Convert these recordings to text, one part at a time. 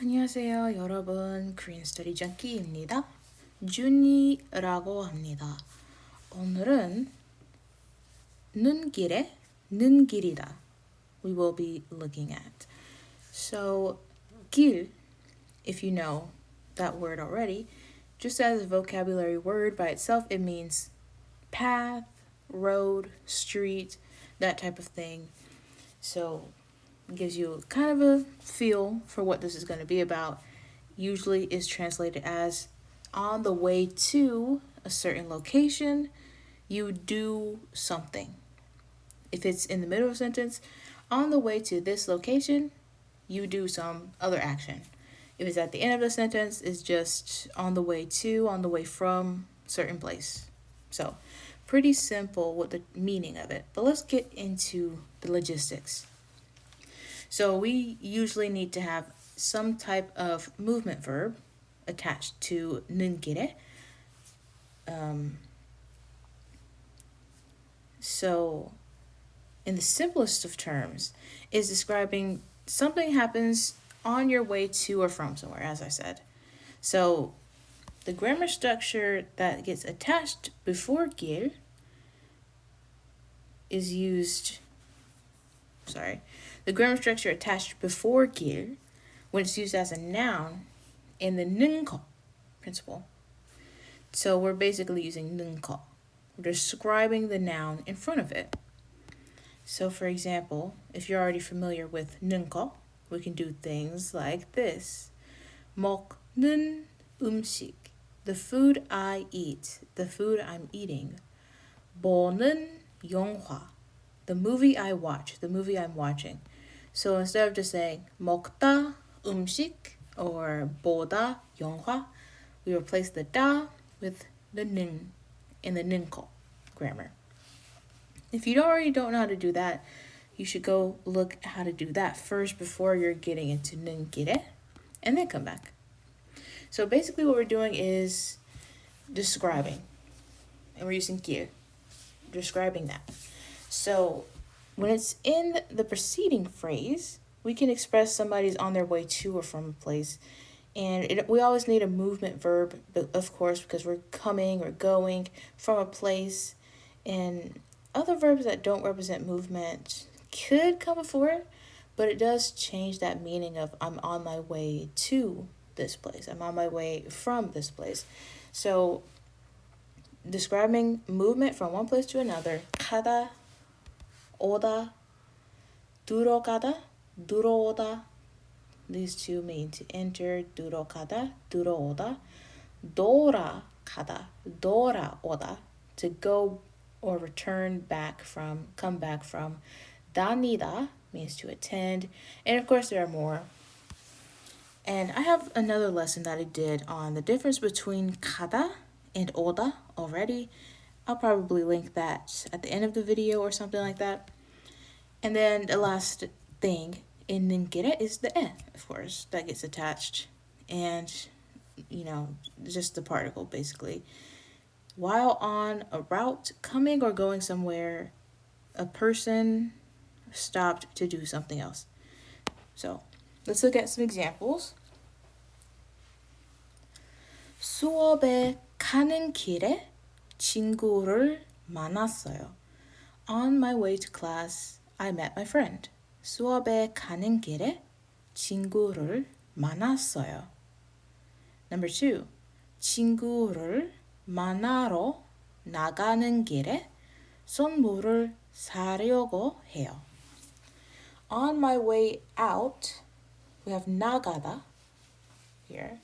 안녕하세요, 여러분. Korean Study Junkie입니다. 준이라고 합니다. 오늘은 눈길에 눈길이다. We will be looking at. So, 길, if you know that word already, just as a vocabulary word by itself, it means path, road, street, that type of thing. So, gives you kind of a feel for what this is going to be about. Usually is translated as on the way to a certain location, you do something. If it's in the middle of a sentence, on the way to this location, you do some other action. If it's at the end of the sentence, it's just on the way to, on the way from certain place. So, pretty simple with the meaning of it. But let's get into the logistics. So we usually need to have some type of movement verb attached to 눈길에. So in the simplest of terms is describing something happens on your way to or from somewhere, as I said. So the grammar structure that gets attached before 길 is used, the grammar structure attached before 길, when it's used as a noun, in the 능거 principle. So we're basically using 능거. We're describing the noun in front of it. So for example, if you're already familiar with 능거, we can do things like this. 먹는 음식, the food I eat, the food I'm eating. 보는 영화, the movie I watch, the movie I'm watching. So instead of just saying 먹다 음식 or 보다 영화, we replace the da with the 는 in the 능거 grammar. If you already don't know how to do that, you should go look how to do that first before you're getting into 눈길에, and then come back. So basically what we're doing is describing, and we're using 길, describing that. So when it's in the preceding phrase, we can express somebody's on their way to or from a place. And we always need a movement verb, of course, because we're coming or going from a place. And other verbs that don't represent movement could come before it, but it does change that meaning of I'm on my way to this place. I'm on my way from this place. So describing movement from one place to another, 가다, 오다, 들어가다, 들어오다. These two mean to enter, 들어가다, 들어오다, 돌아가다, 돌아오다, to go or return back from, come back from. 다니다 means to attend, and of course there are more. And I have another lesson that I did on the difference between 가다 and 오다 already. I'll probably link that at the end of the video or something like that. And then the last thing in 눈길에 is the 에, of course, that gets attached. And, just the particle, basically. While on a route, coming or going somewhere, a person stopped to do something else. So, let's look at some examples. 수업에 가는 길에 친구를 만났어요. On my way to class, I met my friend. 수업에 가는 길에 친구를 만났어요. Number 2. 친구를 만나러 나가는 길에 선물을 사려고 해요. On my way out, we have 나가다 here.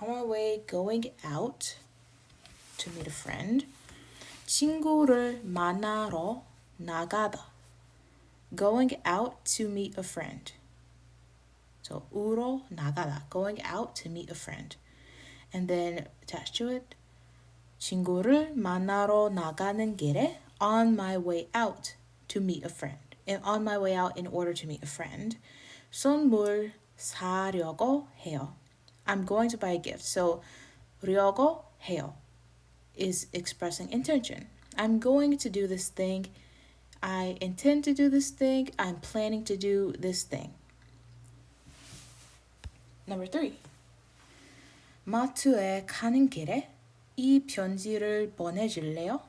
On my way going out to meet a friend. 친구를 만나러 나가다. Going out to meet a friend. So, 우러 나가다. Going out to meet a friend. And then attached to it, 친구를 만나러 나가는 길에 on my way out to meet a friend. And on my way out in order to meet a friend. 선물 사려고 해요. I'm going to buy a gift. So, 려고 해요 is expressing intention. I'm going to do this thing. I intend to do this thing. I'm planning to do this thing. Number 3. 마트에 가는 길에 이 편지를 보내줄래요?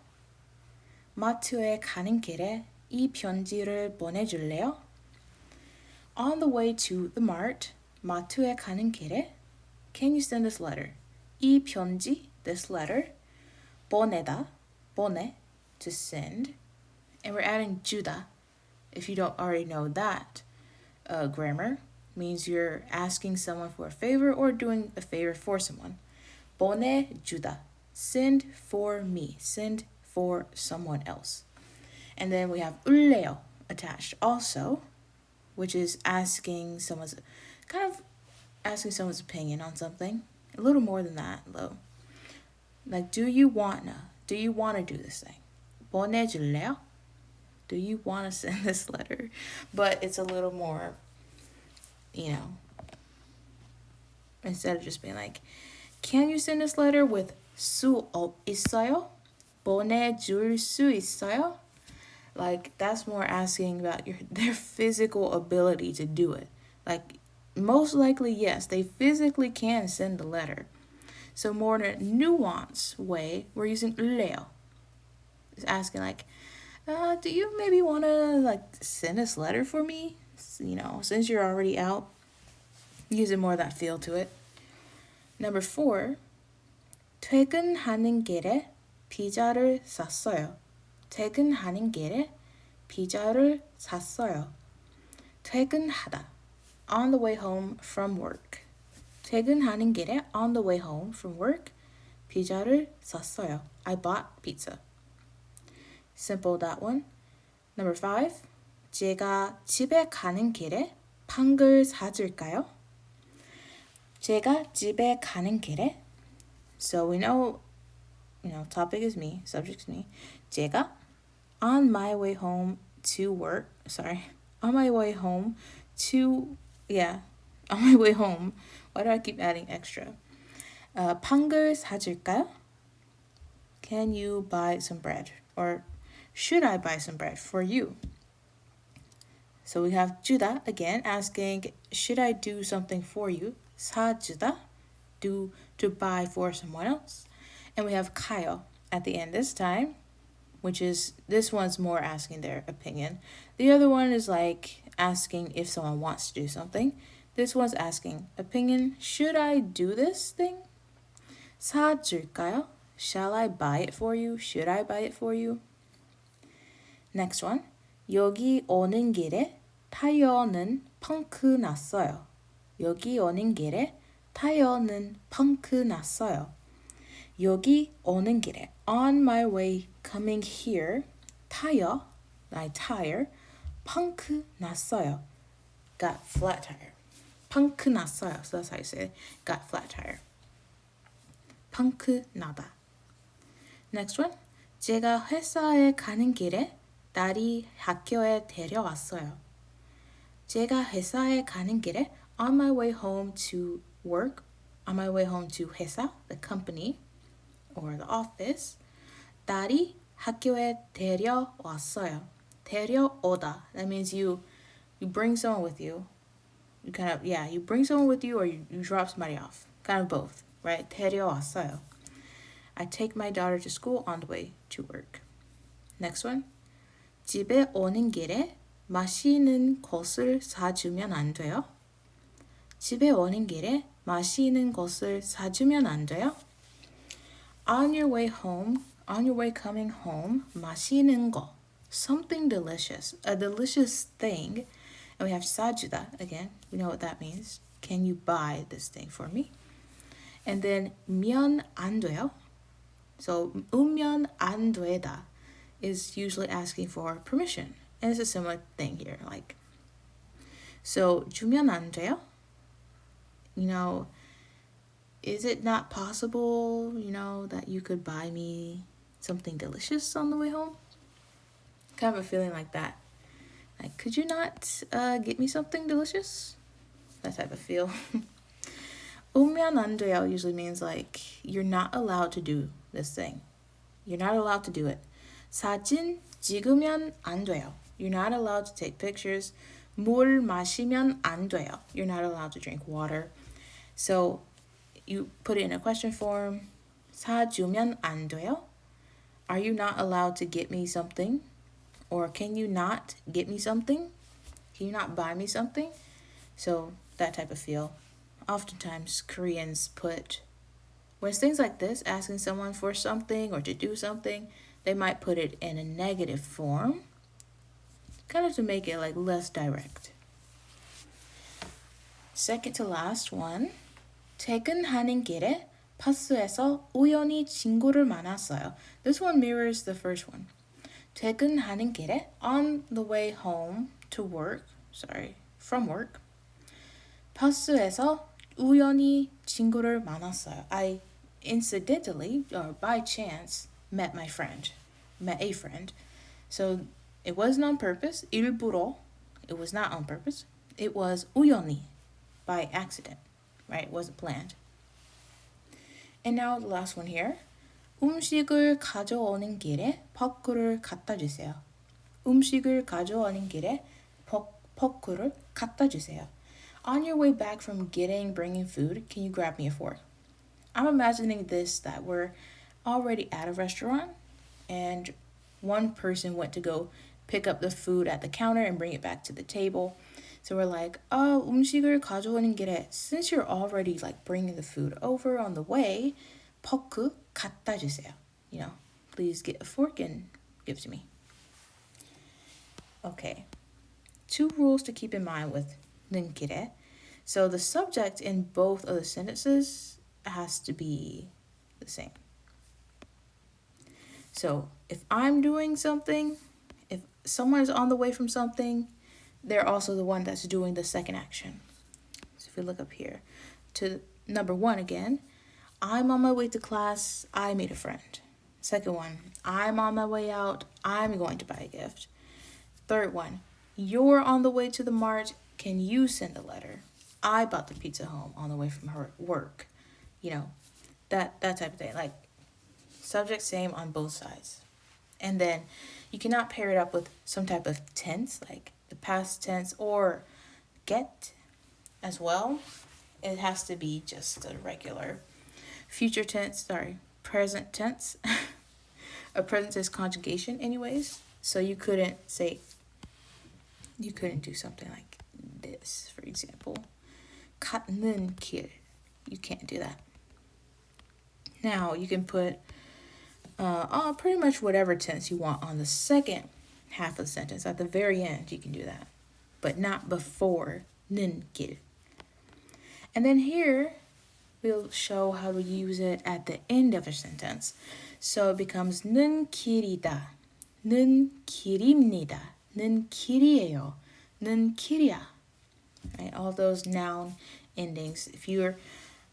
마트에 가는 길에 이 편지를 보내줄래요? On the way to the mart, 마트에 가는 길에, can you send this letter? 이 편지, this letter. 보내다, 보내, to send. And we're adding 주다. If you don't already know that grammar, means you're asking someone for a favor or doing a favor for someone. 보내주다, send for me, send for someone else. And then we have 울래요 attached also, which is asking someone's opinion on something. A little more than that though. Like, do you want to do this thing? 보내줄래요? Do you want to send this letter? But it's a little more, instead of just being like, can you send this letter with 수 있어요? 보내줄 수 있어요? Like, that's more asking about their physical ability to do it. Like, most likely, yes, they physically can send the letter. So more in a nuanced way, we're using 울래요. It's asking like, do you maybe want to send this letter for me? Since you're already out, using more of that feel to it. Number 4, 퇴근하는 길에 피자를 샀어요. 퇴근하는 길에 피자를 샀어요. 퇴근하다, on the way home from work. 퇴근하는 길에, on the way home from work, 피자를 샀어요. I bought pizza. Simple, that one. Number 5, 제가 집에 가는 길에 팡글 사줄까요? 제가 집에 가는 길에. So we know, topic is me, subject is me. 제가 on my way home to work. On my way home. Why do I keep adding extra? 팡글 사줄까요? Can you buy some bread? Or should I buy some bread for you? So we have 주다 again, asking, should I do something for you? 사주다, to buy for someone else. And we have 가요 at the end this time, which is, this one's more asking their opinion. The other one is like asking if someone wants to do something. This one's asking opinion. Should I do this thing? 사줄까요? Shall I buy it for you? Should I buy it for you? Next one. 여기 오는 길에 타이어는 펑크 났어요. 여기 오는 길에 타이어는 펑크 났어요. 여기 오는 길에, on my way coming here, 타이어, my tire, 펑크 났어요. Got flat tire. 펑크 났어요. So that's how you say it. Got flat tire. 펑크 나다. Next one. 제가 회사에 가는 길에 딸이 학교에 데려왔어요. 제가 회사에 가는 길에, on my way home to work, on my way home to 회사, the company, or the office, 딸이 학교에 데려왔어요. 데려오다. That means you bring someone with you. You bring someone with you or you drop somebody off. Kind of both, right? 데려왔어요. I take my daughter to school on the way to work. Next one. 집에 오는 길에 맛있는 것을 사주면 안 돼요? 집에 오는 길에 맛있는 것을 사주면 안 돼요? On your way coming home, 맛있는 거, something delicious, a delicious thing. And we have 사주다, again, we know what that means. Can you buy this thing for me? And then 면 안 돼요? So 면 안 되다 is usually asking for permission. And it's a similar thing here. So 주면 안 돼요? Is it not possible, that you could buy me something delicious on the way home? Kind of a feeling like that. Like, could you not get me something delicious? That type of feel. 오면 안 돼요 usually means you're not allowed to do this thing. You're not allowed to do it. 사진 찍으면 안 돼요. You're not allowed to take pictures. 물 마시면 안 돼요. You're not allowed to drink water. So you put it in a question form. 사주면 안 돼요? Are you not allowed to get me something? Or can you not get me something? Can you not buy me something? So that type of feel. Oftentimes Koreans put, when it's things like this, asking someone for something or to do something, they might put it in a negative form, kind of to make it like less direct. Second to last one. 퇴근하는 길에 버스에서 우연히 친구를 만났어요. This one mirrors the first one. 퇴근하는 길에, on the way home to work, from work. 버스에서 우연히 친구를 만났어요. I incidentally, or by chance, met a friend. So it wasn't on purpose. 일부러, it was not on purpose. It was 우연히, by accident, right? It wasn't planned. And now the last one here. 음식을 가져오는 길에 포크를 갖다 주세요. 음식을 가져오는 길에 포크를 갖다 주세요. On your way back from bringing food, can you grab me a fork? I'm imagining this, that we're already at a restaurant and one person went to go pick up the food at the counter and bring it back to the table. So we're like, 음식을 가져오는 길에, since you're already like bringing the food over on the way, 포크 갖다 주세요. You know, please get a fork and give it to me. Okay, 2 rules to keep in mind with 는 길에. So the subject in both of the sentences has to be the same. So if I'm doing something, if someone is on the way from something, they're also the one that's doing the second action. So if we look up here to number 1 again, I'm on my way to class, I meet a friend. Second one, I'm on my way out, I'm going to buy a gift. Third one, you're on the way to the mart, can you send a letter? I bought the pizza home on the way from her work. You know, that type of thing. Like, subject same on both sides. And then you cannot pair it up with some type of tense, like the past tense or get as well. It has to be just a regular present tense. A present tense conjugation anyways. So you couldn't do something like this, for example. 갖는 길. You can't do that. Now you can put pretty much whatever tense you want on the second half of the sentence. At the very end, you can do that. But not before 는 길. And then here, we'll show how to use it at the end of a sentence. So it becomes 는 길이다, 는 길입니다, 는 길이에요, 는 길이야. Right? All those noun endings. If you're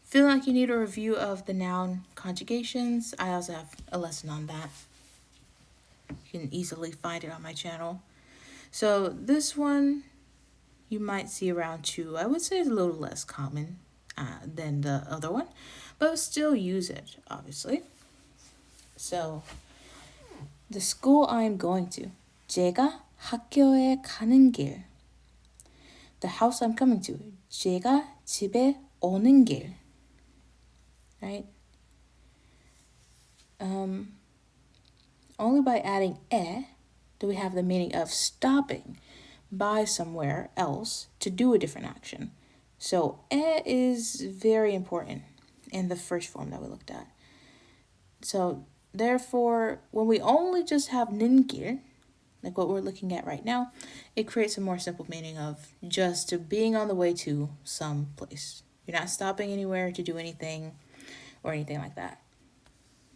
feeling like you need a review of the noun conjugations, I also have a lesson on that. You can easily find it on my channel. So this one, you might see around 2. I would say it's a little less common than the other one, but still use it, obviously. So, the school I'm going to. 제가 학교에 가는 길. The house I'm coming to. 제가 집에 오는 길. Right? Only by adding 에 do we have the meaning of stopping by somewhere else to do a different action. So 에 is very important in the first form that we looked at. So therefore, when we only just have 는 길, like what we're looking at right now, it creates a more simple meaning of just being on the way to some place. You're not stopping anywhere to do anything or anything like that.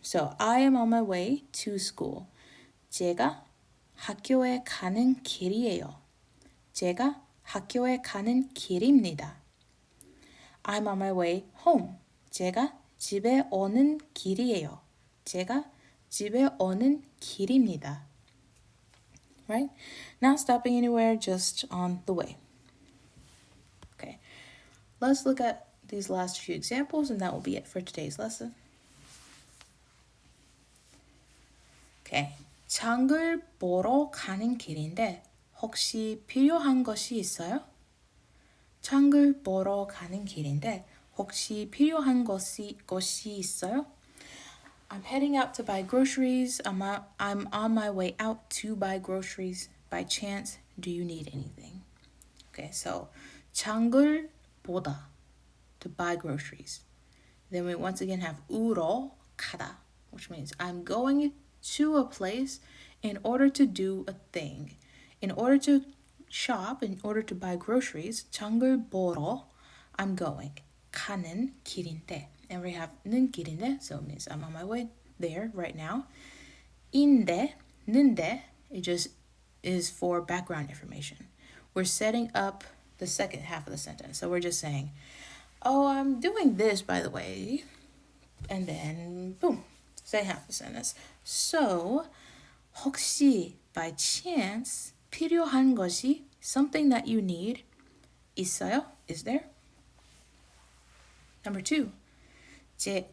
So I am on my way to school. 제가 학교에 가는 길이에요. 제가 학교에 가는 길입니다. I'm on my way home. 제가 집에 오는 길이에요. 제가 집에 오는 길입니다. Right? Not stopping anywhere, just on the way. Okay. Let's look at these last few examples, and that will be it for today's lesson. Okay. 장을 보러 가는 길인데 혹시 필요한 것이 있어요? 장을 보러 가는 길인데 혹시 필요한 것이 있어요? I'm heading out to buy groceries. I'm on my way out to buy groceries. By chance, do you need anything? Okay, so 장을 보다, to buy groceries. Then we once again have 우러 가다, which means I'm going to a place in order to do a thing. In order to shop, in order to buy groceries, 장을 보러 I'm going. 가는 길인데. And we have 는 길인데, so it means I'm on my way there right now. 인데, 는데, it just is for background information. We're setting up the second half of the sentence. So we're just saying, oh, I'm doing this, by the way. And then, boom, second half of the sentence. So, 혹시, by chance, 필요한 것이, something that you need, 있어요? Is there? Number 2.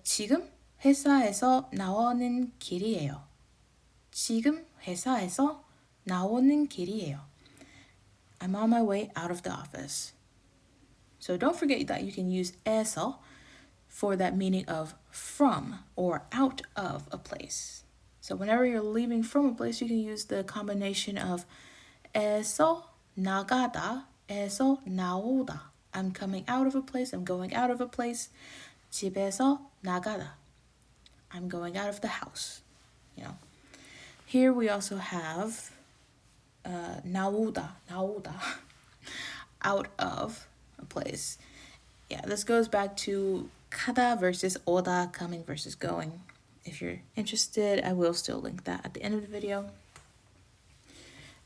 지금 회사에서 나오는 길이에요. 지금 회사에서 나오는 길이에요. I'm on my way out of the office. So don't forget that you can use 에서 for that meaning of from or out of a place. So whenever you're leaving from a place, you can use the combination of 에서 나가다, 에서 나오다. I'm coming out of a place, I'm going out of a place. 집에서 나가다. I'm going out of the house. You know. Here we also have 나오다, out of a place. Yeah, this goes back to 가다 versus 오다, coming versus going. If you're interested, I will still link that at the end of the video.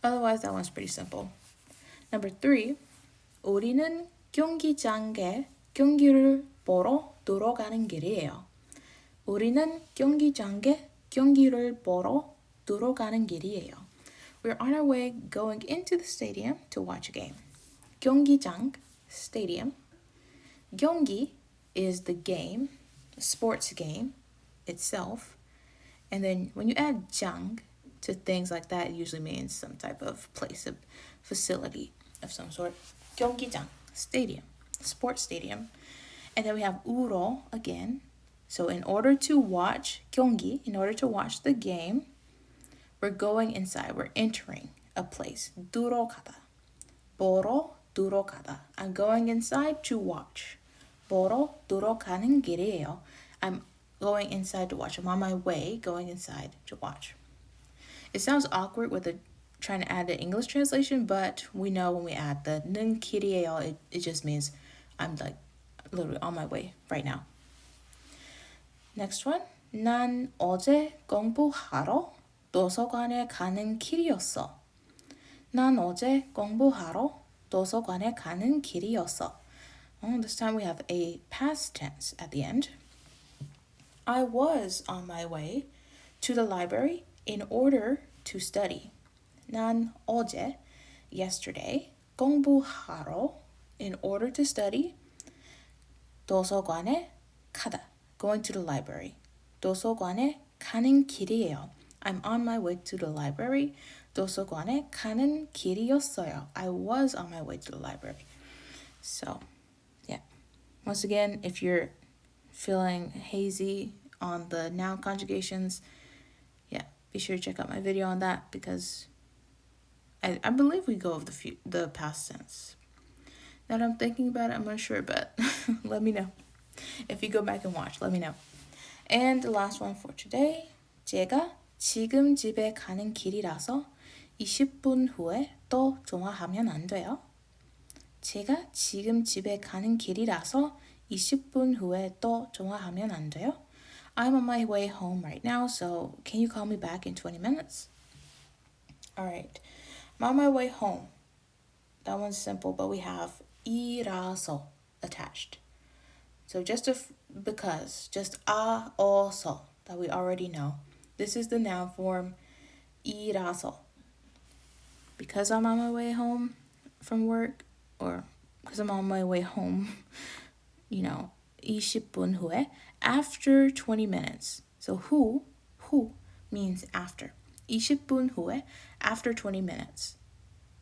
Otherwise, that one's pretty simple. Number 3, 우리는 경기장에 경기를 보러 들어가는 길이에요. 우리는 경기장에 경기를 보러 들어가는 길이에요. We're on our way going into the stadium to watch a game. 경기장, stadium. 경기 is the game, the sports game itself. And then when you add 장 to things like that, it usually means some type of place, of facility of some sort. 경기장, stadium, sports stadium. And then we have 우러 again. So in order to watch 경기, in order to watch the game, we're going inside, we're entering a place. 들어가다. 보러 들어가다. I'm going inside to watch. 보러 들어가는 길이에요. I'm going inside to watch. I'm on my way going inside to watch. It sounds awkward with trying to add the English translation, but we know when we add the 는 길이에요, it just means I'm like literally on my way right now. Next one. 난 어제 공부하러 도서관에 가는 길이었어. 난 어제 공부하러 도서관에 가는 길이었어. This time we have a past tense at the end. I was on my way to the library in order to study. 난 어제, yesterday, 공부하러, in order to study. 도서관에 가다, going to the library. 도서관에 가는 길이에요. I'm on my way to the library. 도서관에 가는 길이었어요. I was on my way to the library. So, yeah. Once again, if you're feeling hazy on the noun conjugations, yeah, be sure to check out my video on that because I believe we go over the past tense. Now that I'm thinking about it, I'm not sure, but let me know. If you go back and watch, let me know. And the last one for today. 제가 지금 집에 가는 길이라서 20분 후에 또 전화하면 안 돼요? 제가 지금 집에 가는 길이라서 20분 후에 또 전화하면 안 돼요? I'm on my way home right now, so can you call me back in 20 minutes? Alright, I'm on my way home. That one's simple, but we have 이라서 attached. So just because, just also that we already know. This is the noun form 이라서. Because I'm on my way home from work, or because I'm on my way home, 20분 후에, after 20 minutes. So who means after. 20분 후에, after 20 minutes.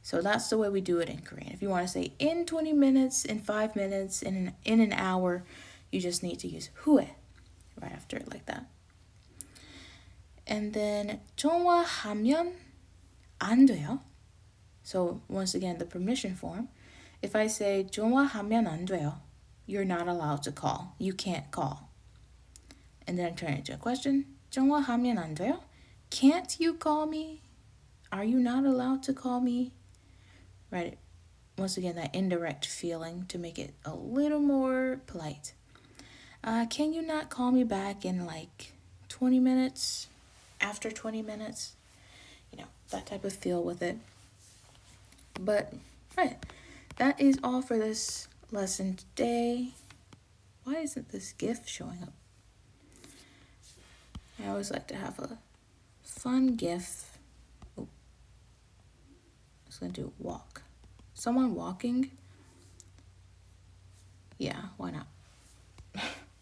So that's the way we do it in Korean. If you want to say in 20 minutes, in 5 minutes, in an hour, you just need to use 후에 right after it like that. And then 전화하면 안 돼요. So once again, the permission form. If I say 전화하면 안 돼요, you're not allowed to call. You can't call. And then I turn it into a question. 전화하면 안 돼요? Can't you call me? Are you not allowed to call me? Right. Once again, that indirect feeling to make it a little more polite. Can you not call me back in like 20 minutes? After 20 minutes? You know, that type of feel with it. But, right. That is all for this lesson today. Why isn't this GIF showing up? I always like to have a fun GIF. Oh. I was going to do walk. Someone walking? Yeah, why not?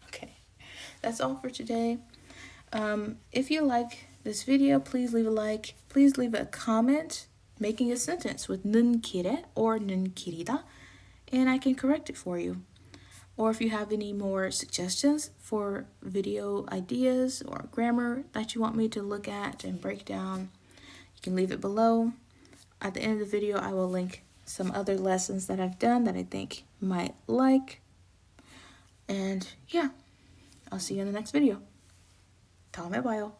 Okay, that's all for today. If you like this video, please leave a like. Please leave a comment making a sentence with 눈길에 or 눈길이다, and I can correct it for you. Or if you have any more suggestions for video ideas or grammar that you want me to look at and break down, you can leave it below. At the end of the video, I will link some other lessons that I've done that I think you might like. And yeah, I'll see you in the next video. 다음에 봐요.